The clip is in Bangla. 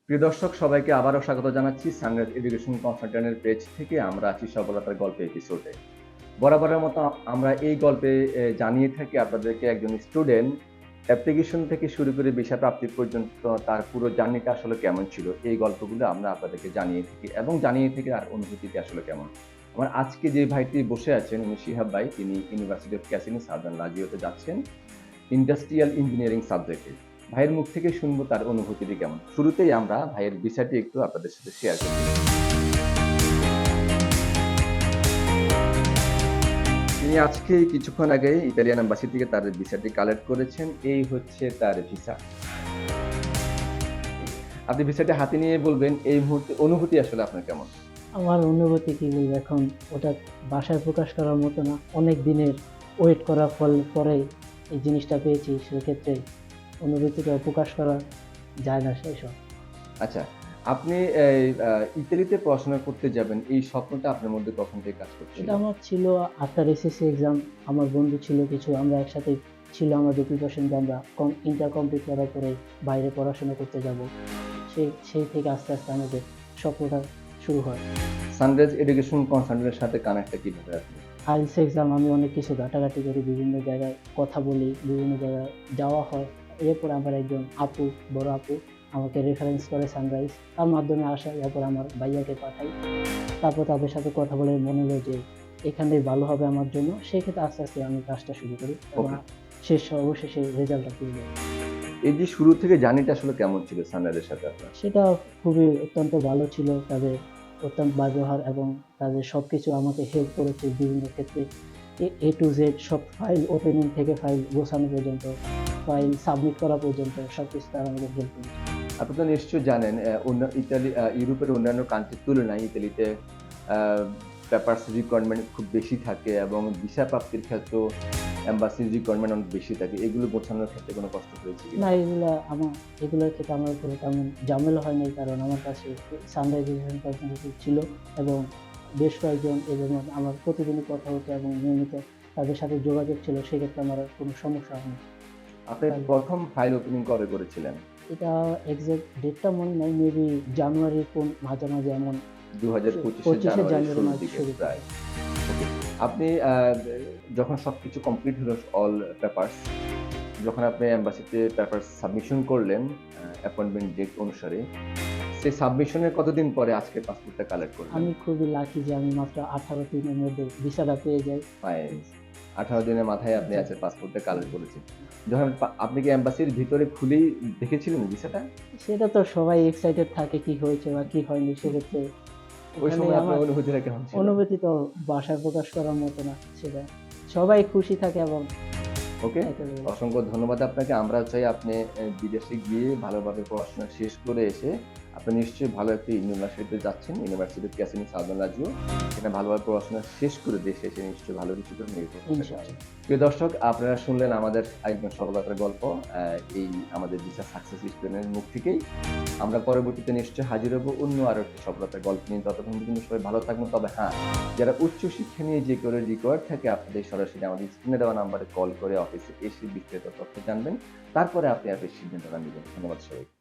প্রিয় দর্শক সবাইকে আবারও স্বাগত জানাচ্ছি সানরাইজ এডুকেশন কনসালট্যান্টের পেজ থেকে। আমরা আছি সফলতার গল্প এপিসোডে। বরাবরের মতো আমরা এই গল্পে জানিয়ে থাকি আপনাদেরকে একজন স্টুডেন্ট অ্যাপ্লিকেশন থেকে শুরু করে ভিসা প্রাপ্তি পর্যন্ত তার পুরো জার্নিটা আসলে কেমন ছিল, এই গল্পগুলো আমরা আপনাদেরকে জানিয়ে থাকি এবং জানিয়ে থাকি তার অনুভূতিটি আসলে কেমন। আমার আজকে যে ভাইটি বসে আছেন উনি শিহাব ভাই, তিনি ইউনিভার্সিটি অফ ক্যাসিনো সাদার্ন লাজিওতে যাচ্ছেন ইন্ডাস্ট্রিয়াল ইঞ্জিনিয়ারিং সাবজেক্টে। ভাইয়ের মুখ থেকে শুনবো তার অনুভূতিটি কেমন। শুরুতেই আমরা ভাইয়ের বিষয়টি একটু আপনাদের সাথে শেয়ার করছি। তিনি আজকে কিছুক্ষণ আগে ইতালিয়ান এম্বাসি থেকে তার ভিসাটি কালেক্ট করেছেন। এই হচ্ছে তার ভিসা। আপনি ভিসাটি হাতে নিয়ে বলবেন এই মুহূর্তে অনুভূতি আসলে আপনার কেমন? আমার অনুভূতি কি বলবো এখন, ওটা ভাষায় প্রকাশ করার মতো না। অনেক দিনের ওয়েট করার পরেই এই জিনিসটা পেয়েছি, সেক্ষেত্রে অনুভূতিটা প্রকাশ করা যায় না সেসব। আচ্ছা, আপনি এই ইতালিতে পড়াশোনা করতে যাবেন, এই স্বপ্নটা আপনার মধ্যে কখন থেকে কাজ করছিল? এটা আমার ছিল আফটার এসএসসি এক্সাম। আমার বন্ধু ছিল কিছু, আমরা একসাথে ছিল আমাদের প্রিপারেশন যে আমরা ইন্টার কমপ্লিট করার পরে বাইরে পড়াশোনা করতে যাব। সেই থেকে আস্তে আস্তে আমাদের স্বপ্নটা শুরু হয়। সানরাইজ এডুকেশন কনসালট্যান্টের সাথে কানেক্টটা কিভাবে আপনি? আইএলটিএস এক্সাম আমি অনেক কিছু ঘাটাঘাটি করি, বিভিন্ন জায়গায় কথা বলি, বিভিন্ন জায়গায় যাওয়া হয়। এরপর আমার একজন আপু, বড় আপু আমাকে রেফারেন্স করে সানরাইজ, তার মাধ্যমে আসা। এরপর আমার ভাইয়াকে পাঠাই, তারপর তাদের সাথে কথা বলে মনে হলো যে এখানেই ভালো হবে আমার জন্য। সেক্ষেত্রে আস্তে আস্তে আমি কাজটা শুরু করি এবং অবশেষে রেজাল্টটা পেয়ে যাই। এই যে শুরু থেকে জার্নিটা আসলে কেমন ছিল সানরাইজের সাথে আপনার? সেটা খুবই অত্যন্ত ভালো ছিল। তাদের অত্যন্ত ব্যবহার এবং তাদের সবকিছু আমাকে হেল্প করেছে বিভিন্ন ক্ষেত্রে। এ টু জেড সব ফাইল ওপেনিং থেকে ফাইল গোছানো পর্যন্ত, ফাইল সাবমিট করা পর্যন্ত সবকিছু তারা আমাকে হেল্প করেছে। আপনি তো নিশ্চয়ই জানেন ইউরোপের অন্যান্য কান্ট্রির তুলনায় ইতালিতে আ পেপারস রিকোয়ারমেন্ট খুব বেশি থাকে এবং ভিসা প্রাপ্তির ক্ষেত্রেও এম্বাসির রিকোয়ারমেন্ট অনেক বেশি থাকে। এগুলো গোছানোর ক্ষেত্রে কোনো কষ্ট হয়েছে কিনা? না, এগুলোর ক্ষেত্রে আমার উপরে তেমন ঝামেলা হয় নাই, কারণ আমার কাছে সানরাইজ এডুকেশন কোঅর্ডিনেটর ছিল এবং বেশ কয়েকজন, এবং আমার প্রতিদিনই কথা হতো এবং নিয়মিত তাদের সাথে যোগাযোগ ছিল। সেক্ষেত্রে আমার আর কোনো সমস্যা হয়নি। আপনি ১ম ফাইল ওপেনিং কবে করেছিলেন? এটা এক্সাক্ট ডেটটা মনে নাই, মেবি জানুয়ারির কোন মাঝামাঝি এমন। ২০২৫ এর 25 জানুয়ারির শুরুর মাস দিকে শুরু। প্রায়। ওকে। আপনি যখন সবকিছু কমপ্লিট হলো অল পেপারস, যখন আপনি এম্বাসিতে পেপারস সাবমিশন করলেন অ্যাপয়েন্টমেন্ট ডেট অনুসারে, সেই সাবমিশনের কতদিন পরে আজকে পাসপোর্টটা কালেক্ট করলেন? আমি খুবই লাকি যে আমি মাত্র 18 দিনের মধ্যে ভিসাটা পেয়ে যাই। ফাইন। ১৮ দিনের মাথায় আপনি জি। আজকে পাসপোর্টটা কালেক্ট করেছেন। যখন আপনি কি এম্বাসির ভিতরে খুলেই দেখেছিলেন ভিসাটা? সেটা তো সবাই এক্সাইটেড থাকে কি হয়েছে বা কি হয়নি। সেক্ষেত্রে ওই ওখানে সময় আপনার আমার অনুভূতিটা কেমন ছিল? অনুভূতি তো ভাষায় প্রকাশ করার মতো না সেটা। সবাই খুশি থাকে এবং ওকে। একেবারে অসংখ্য ধন্যবাদ আপনাকে। আমরা চাই আপনি বিদেশে গিয়ে ভালোভাবে পড়াশোনা শেষ করে এসে আপনি নিশ্চয়ই ভালো একটা ইউনিভার্সিটিতে যাচ্ছেন। University of casino southern Lazio. সেখানে ভালোভাবে পড়াশোনা শেষ করে দেশে এসে নিশ্চয়ই ভালো কিছু করবেন এই প্রত্যাশা করছি। ইনশাআল্লাহ। প্রিয় দর্শক, আপনারা শুনলেন আমাদের আরেকজন সফলতার গল্প এই আমাদের ভিসা সাকসেস স্টুডেন্টের মুখ থেকেই। আমরা পরবর্তীতে নিশ্চয়ই হাজির হব অন্য আরো একটি সফলতার গল্প নিয়ে। ততক্ষণ পর্যন্ত সবাই ভালো থাকবেন। তবে হ্যাঁ, যারা উচ্চশিক্ষা নিয়ে যে করে রিকোয়ার্ড থাকে আপনাদের সরাসরি আমাদের স্ক্রিনে দেওয়া নাম্বারে কল করে অফিসে এসে বিস্তারিত তথ্য জানবেন। তারপরে আপনি আপনার সিদ্ধান্তটা নিবেন। ধন্যবাদ সবাইকে।